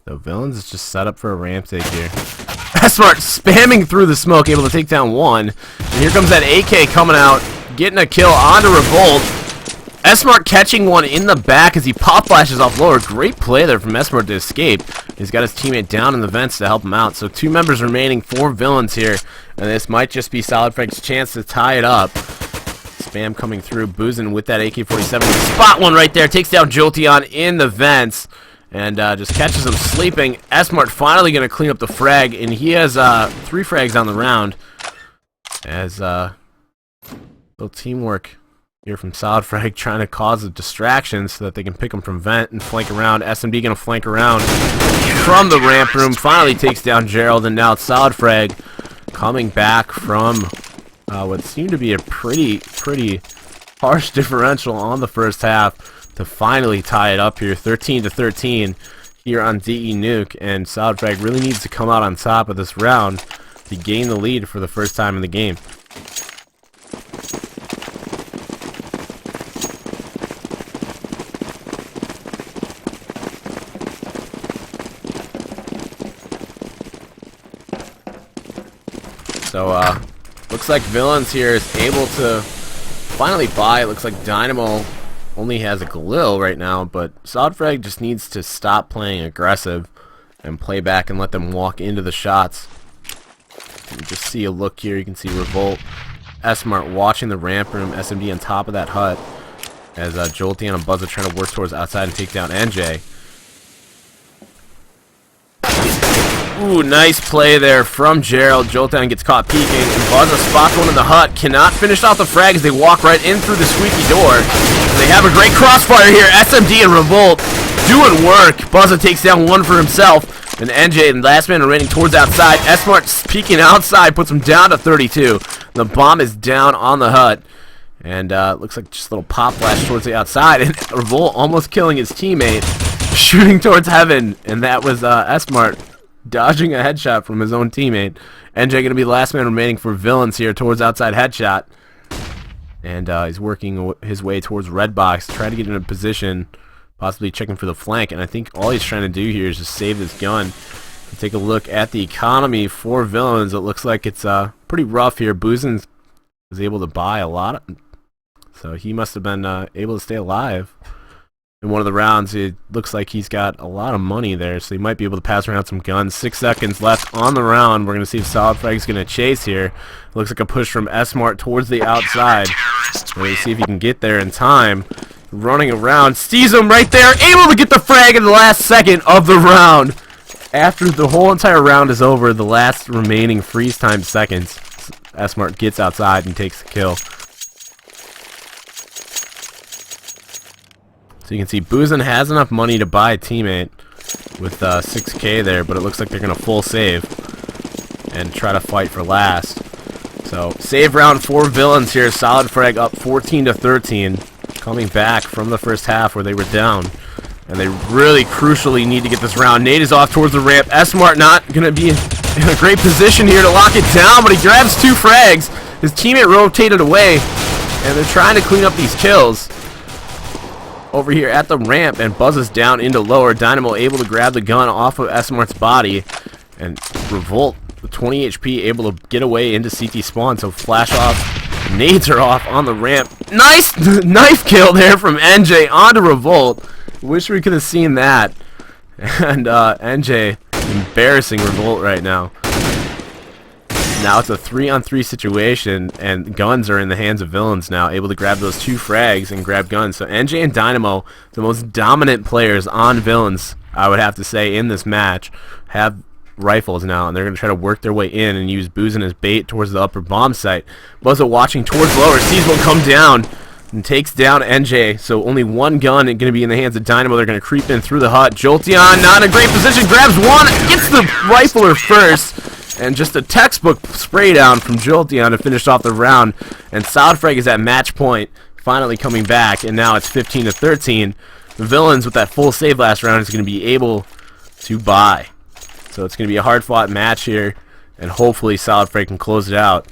So Villainz is just set up for a ramp take here. S-Mart spamming through the smoke, able to take down one. And here comes that AK coming out, getting a kill onto Revolt. S-Mart catching one in the back as he pop flashes off lower. Great play there from S-Mart to escape. He's got his teammate down in the vents to help him out. So 2 members remaining for Villainz here. And this might just be SolidFrag's chance to tie it up. Spam coming through. Boozin with that AK-47. Spot one right there. Takes down Jolteon in the vents. And just catches him sleeping. S-Mart finally going to clean up the frag. And he has 3 frags on the round. As little teamwork here from SolidFrag trying to cause a distraction so that they can pick him from vent and flank around. SMD going to flank around from the ramp room. Finally takes down Gerald. And now it's SolidFrag coming back from what seemed to be a pretty harsh differential on the first half to finally tie it up here, 13-13 here on DE Nuke, and SolidFrag really needs to come out on top of this round to gain the lead for the first time in the game. So, looks like Villainz here is able to finally buy. It looks like Dynamo only has a Galil right now, but SolidFrag just needs to stop playing aggressive and play back and let them walk into the shots. You just see a look here. You can see Revolt, S-Mart watching the ramp room, SMD on top of that hut as Jolteon and Buzz are trying to work towards outside and take down NJ. Ooh, nice play there from Gerald. Jolteon gets caught peeking, and Buzza spots one in the hut. Cannot finish off the frag as they walk right in through the squeaky door. They have a great crossfire here. SMD and Revolt doing work. Buzza takes down one for himself, and NJ and last man remaining towards outside. S-Mart peeking outside puts him down to 32. The bomb is down on the hut, and looks like just a little pop flash towards the outside, and Revolt almost killing his teammate, shooting towards Heaven, and that was S-Mart dodging a headshot from his own teammate. NJ going to be the last man remaining for Villainz here towards outside headshot. And he's working his way towards red box, trying to get in a position, possibly checking for the flank. And I think all he's trying to do here is just save this gun. And take a look at the economy for Villainz. It looks like it's pretty rough here. Boozin was able to buy a lot, so he must have been able to stay alive in one of the rounds. It looks like he's got a lot of money there, so he might be able to pass around some guns. 6 seconds left on the round. We're going to see if SolidFrag's going to chase here. Looks like a push from S-Mart towards the outside. We're going to see if he can get there in time. Running around, sees him right there, able to get the frag in the last second of the round. After the whole entire round is over, the last remaining freeze time seconds, S-Mart gets outside and takes the kill. So you can see Boozin has enough money to buy a teammate with 6K there, but it looks like they're going to full save and try to fight for last. So save round for Villainz here. SolidFrag up 14-13, coming back from the first half where they were down. And they really crucially need to get this round. Nate is off towards the ramp. S-Mart not going to be in a great position here to lock it down, but he grabs 2 frags. His teammate rotated away, and they're trying to clean up these kills over here at the ramp, and buzzes down into lower. Dynamo able to grab the gun off of S-Mart's body, and Revolt with 20 HP able to get away into CT spawn. So flash off, nades are off on the ramp. Nice knife kill there from NJ onto Revolt. Wish we could have seen that. And NJ embarrassing Revolt right now. Now it's a 3-on-3 situation, and guns are in the hands of Villainz now, able to grab those 2 frags and grab guns. So NJ and Dynamo, the most dominant players on Villainz, I would have to say, in this match, have rifles now, and they're going to try to work their way in and use Boozin as bait towards the upper bomb site. Buzza watching towards lower, sees one come down and takes down NJ. So only 1 gun going to be in the hands of Dynamo. They're going to creep in through the hut. Jolteon not in a great position, grabs one, gets the rifler first. And just a textbook spray down from Jolteon to finish off the round. And SolidFrag is at match point, finally coming back, and now it's 15-13. The Villainz with that full save last round is going to be able to buy. So it's going to be a hard-fought match here, and hopefully SolidFrag can close it out.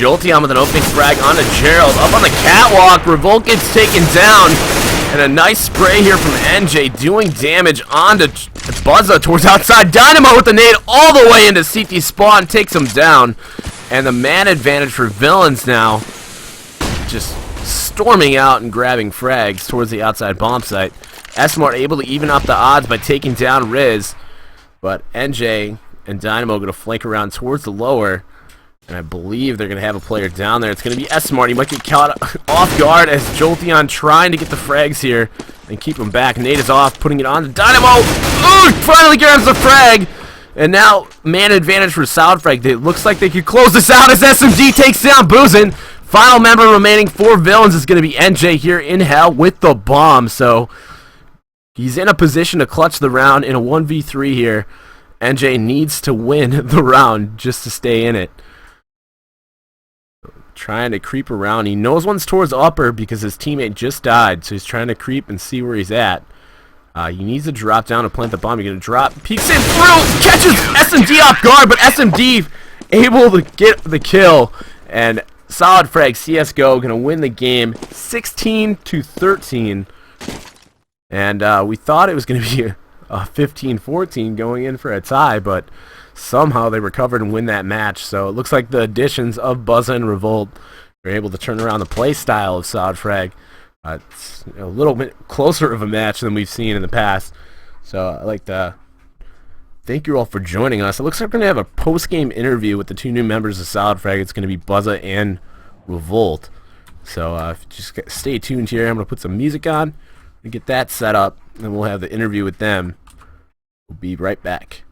Jolteon with an opening frag onto Gerald. Up on the catwalk, Revolt gets taken down. And a nice spray here from NJ, doing damage onto Buzza towards outside. Dynamo with the nade all the way into CT spawn, takes him down. And the man advantage for Villainz now, just storming out and grabbing frags towards the outside bomb site. S-Mart able to even up the odds by taking down Riz. But NJ and Dynamo going to flank around towards the lower. And I believe they're going to have a player down there. It's going to be S-Mart. He might get caught off guard as Jolteon trying to get the frags here and keep him back. Nate is off, putting it on to Dynamo. Ooh, finally grabs the frag. And now, man advantage for SolidFrag. It looks like they could close this out as SMG takes down Boozin. Final member remaining for Villainz is going to be NJ here in hell with the bomb. So he's in a position to clutch the round in a 1v3 here. NJ needs to win the round just to stay in it. Trying to creep around. He knows one's towards upper because his teammate just died, so he's trying to creep and see where he's at. He needs to drop down and plant the bomb. He's going to drop, peeks in through, catches SMD off guard, but SMD able to get the kill. And SolidFrag CSGO going to win the game 16-13. And we thought it was going to be a 15-14 going in for a tie, but somehow they recovered and win that match. So it looks like the additions of Buzza and Revolt are able to turn around the play style of SolidFrag. It's a little bit closer of a match than we've seen in the past. So I'd like to thank you all for joining us. It looks like we're going to have a post-game interview with the 2 new members of SolidFrag. It's going to be Buzza and Revolt. So just stay tuned here. I'm going to put some music on and get that set up, and we'll have the interview with them. We'll be right back.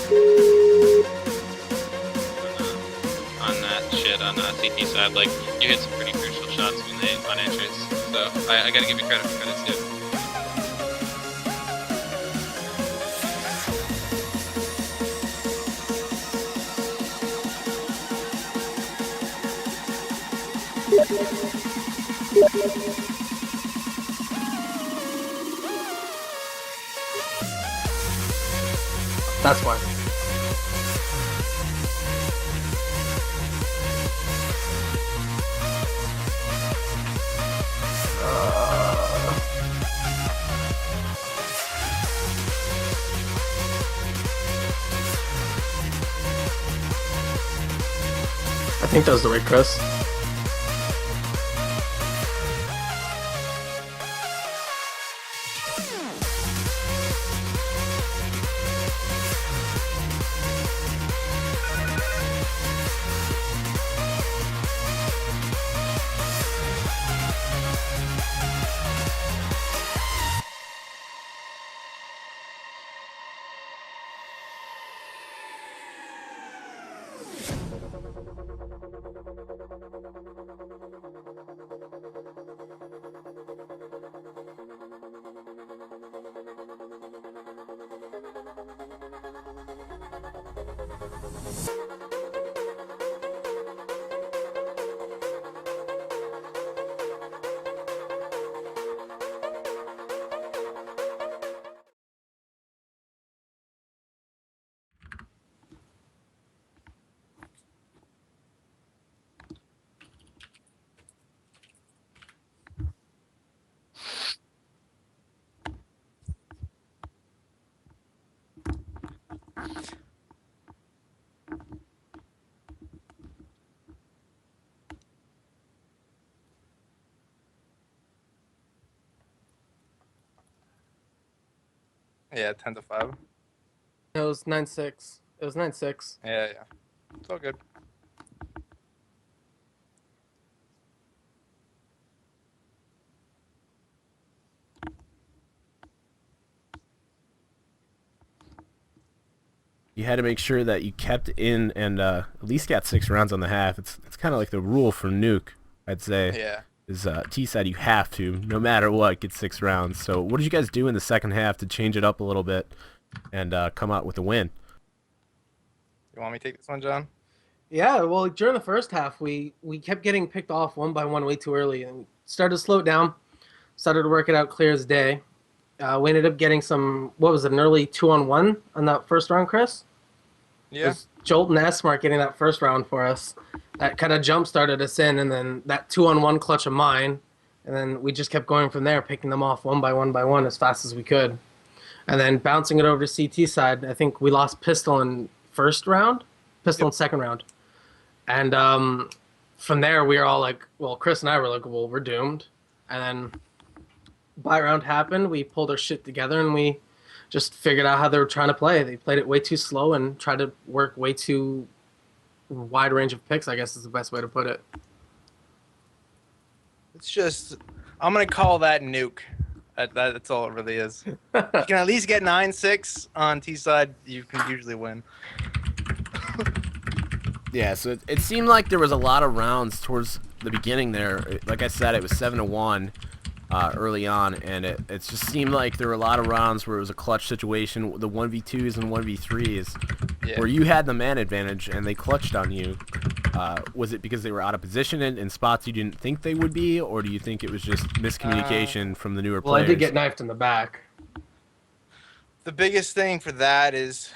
On that shit on CT side, like you hit some pretty crucial shots when they on entrance. So I gotta give you credit for credit's due. That's fine. I think that was the right Chris. Yeah, 10-5. It was 9-6. It was 9-6. Yeah. It's all good. You had to make sure that you kept in and at least got 6 rounds on the half. It's kind of like the rule for Nuke, I'd say. Yeah. Is T side you have to, no matter what, get 6 rounds. So what did you guys do in the second half to change it up a little bit and come out with a win? You want me to take this one, John? Yeah, well, during the first half, we kept getting picked off one by one way too early and started to slow it down, started to work it out clear as day. We ended up getting some, what was it, an early 2-on-1 on that first round, Chris? It Yeah. was Jolt and S-Smart getting that first round for us. That kind of jump-started us in, and then that 2-on-1 clutch of mine, and then we just kept going from there, picking them off one by one as fast as we could. And then bouncing it over to CT side, I think we lost Pistol in first round, Pistol in second round. And from there, we were all like, well, Chris and I were like, well, we're doomed. And then buy round happened, we pulled our shit together, and we just figured out how they were trying to play. They played it way too slow and tried to work way too wide range of picks, I guess is the best way to put it. It's just, I'm going to call that Nuke. That's all it really is. You can at least get 9-6 on T side. You can usually win. Yeah, so it seemed like there was a lot of rounds towards the beginning there. Like I said, it was 7-1 early on, and it just seemed like there were a lot of rounds where it was a clutch situation, the 1v2s and 1v3s, where you had the man advantage and they clutched on you. Was it because they were out of position in spots you didn't think they would be, or do you think it was just miscommunication from the newer players? Well, I did get knifed in the back. The biggest thing for that is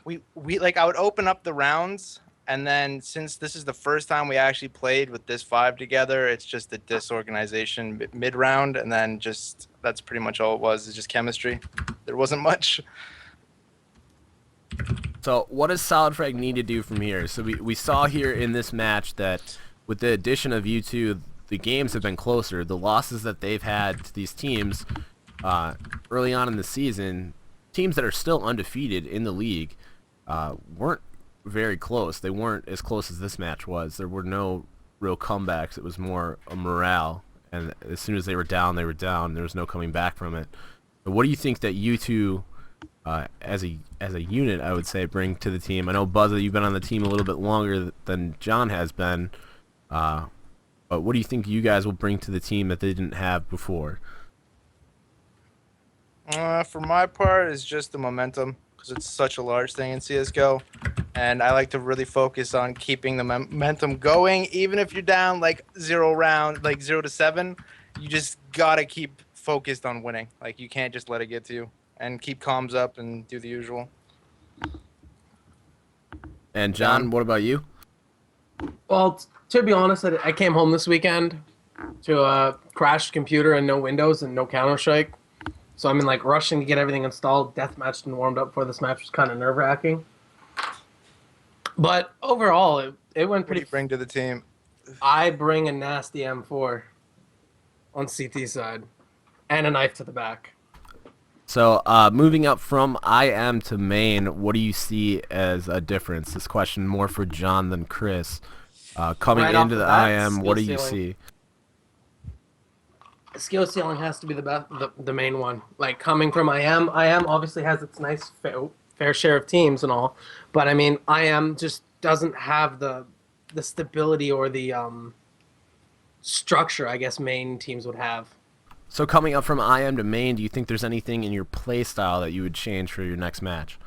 we like, I would open up the rounds, and then since this is the first time we actually played with this 5 together, it's just a disorganization mid-round, and then just that's pretty much all it was. It's just chemistry. There wasn't much. So what does SolidFrag need to do from here? So we saw here in this match that with the addition of you two, the games have been closer. The losses that they've had to these teams early on in the season, teams that are still undefeated in the league, weren't very close. They weren't as close as this match was. There were no real comebacks. It was more a morale, and as soon as they were down, they were down. There was no coming back from it. But what do you think that you two as a unit, I would say, bring to the team? I know, Buzza, you've been on the team a little bit longer than John has been, but what do you think you guys will bring to the team that they didn't have before? For my part, it's just the momentum, because it's such a large thing in CSGO, and I like to really focus on keeping the momentum going. Even if you're down like 0-7, you just gotta keep focused on winning. Like, you can't just let it get to you, and keep comms up and do the usual. And John, what about you? Well, to be honest, I came home this weekend to a crashed computer and no Windows and no Counter-Strike. So I'm in like rushing to get everything installed, deathmatched and warmed up for this match was kind of nerve-wracking. But overall, it went What do pretty. you bring to the team? I bring a nasty M4 on CT side and a knife to the back. So, moving up from IM to main, what do you see as a difference? This question more for John than Chris. Coming Right off into the the bat, IM, what do you skill see? Skill ceiling has to be the best, the main one. Like coming from IM obviously has its nice fair share of teams and all, but I mean IM just doesn't have the stability or the structure I guess main teams would have. So coming up from IM to main, do you think there's anything in your play style that you would change for your next match?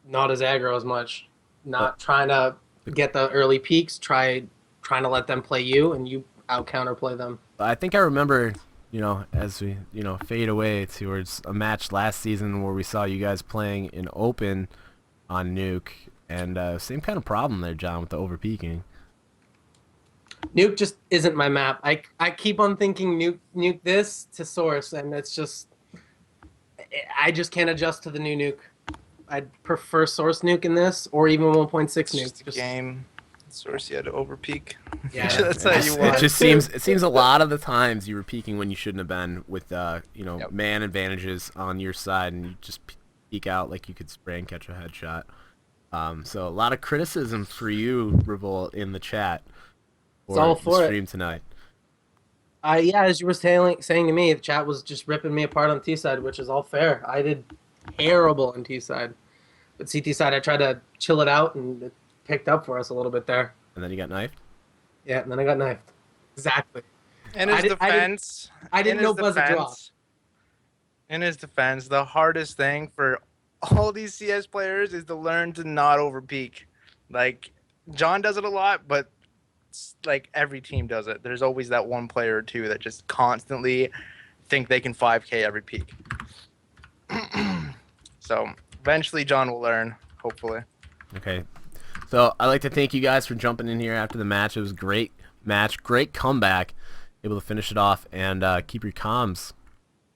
Not as aggro as much. Not trying to get the early peaks. Trying to let them play you and you out counterplay them. I think I remember, as we, fade away towards a match last season where we saw you guys playing in open on Nuke, and same kind of problem there, John, with the overpeaking. Nuke just isn't my map. I keep on thinking nuke this to source, and it's just I just can't adjust to the new nuke. I'd prefer source nuke in this, or even 1.6 nuke. Just a game. Source, you had to overpeak. Yeah, That's how you want. It seems a lot of the times you were peeking when you shouldn't have been, with man advantages on your side, and you just peek out like you could spray and catch a headshot. So a lot of criticism for you, Revolt, in the chat. It's all for the it. stream tonight. Yeah, as you were saying to me, the chat was just ripping me apart on T side, which is all fair. I did terrible on T side, but CT side I tried to chill it out and it picked up for us a little bit there. And then you got knifed? Yeah, and then I got knifed. Exactly. In his defense, I didn't know Buzz would drop. In his defense, the hardest thing for all these CS players is to learn to not overpeak. Like, John does it a lot, but like every team does it. There's always that one player or two that just constantly think they can 5K every peak. So eventually John will learn, hopefully. Okay. So I'd like to thank you guys for jumping in here after the match. It was a great match, great comeback, able to finish it off and keep your comms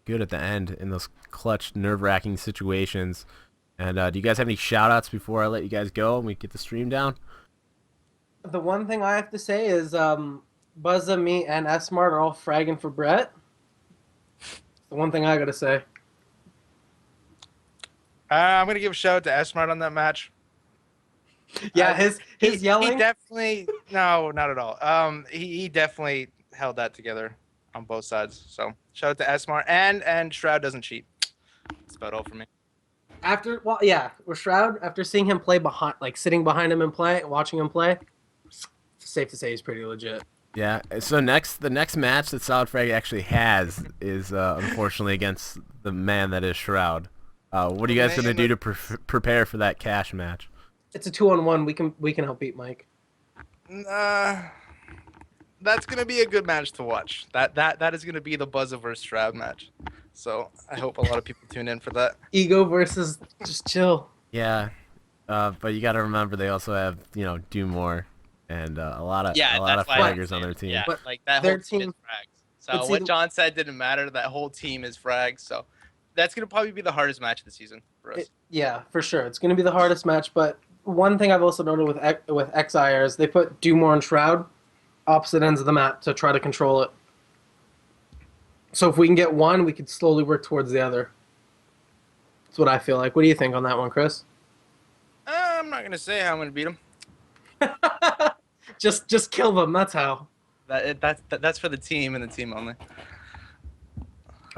good at the end in those clutch, nerve-wracking situations. And do you guys have any shout-outs before I let you guys go and we get the stream down? The one thing I have to say is Buzza, me, and S-Mart are all fragging for Brett. The one thing I gotta say. I'm gonna give a shout out to S-Mart on that match. Yeah, his yelling. He definitely no, not at all. He definitely held that together on both sides. So shout out to S-Mart and Shroud doesn't cheat. That's about all for me. With Shroud, after seeing him play behind, like sitting behind him and watching him play, it's safe to say he's pretty legit. Yeah. So the next match that SolidFrag actually has is unfortunately against the man that is Shroud. What are you guys gonna do to prepare for that cash match? It's a 2-on-1. We can help beat Mike. That's gonna be a good match to watch. That is gonna be the Buzza versus Shroud match. So I hope a lot of people tune in for that. Ego versus just chill. Yeah, but you got to remember they also have Do More and a lot of fraggers on their team. Yeah, But like that their whole team is team- frags. but So see, what John said didn't matter. That whole team is frags. So that's gonna probably be the hardest match of the season for us. Yeah, for sure. It's going to be the hardest match, but one thing I've also noted with XIR is they put Do More and Shroud opposite ends of the map to try to control it. So if we can get one, we could slowly work towards the other. That's what I feel like. What do you think on that one, Chris? I'm not gonna say how I'm gonna beat him. Just kill them. That's how. That's for the team and the team only.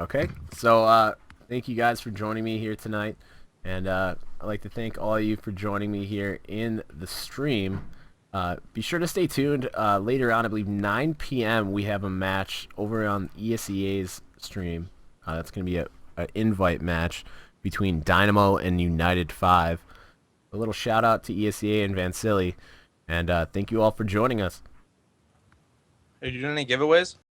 Okay, so thank you guys for joining me here tonight. And I'd like to thank all of you for joining me here in the stream. Be sure to stay tuned. Later on, I believe 9 p.m., we have a match over on ESEA's stream. That's going to be an invite match between Dynamo and United 5. A little shout out to ESEA and Vansili. And thank you all for joining us. Are you doing any giveaways?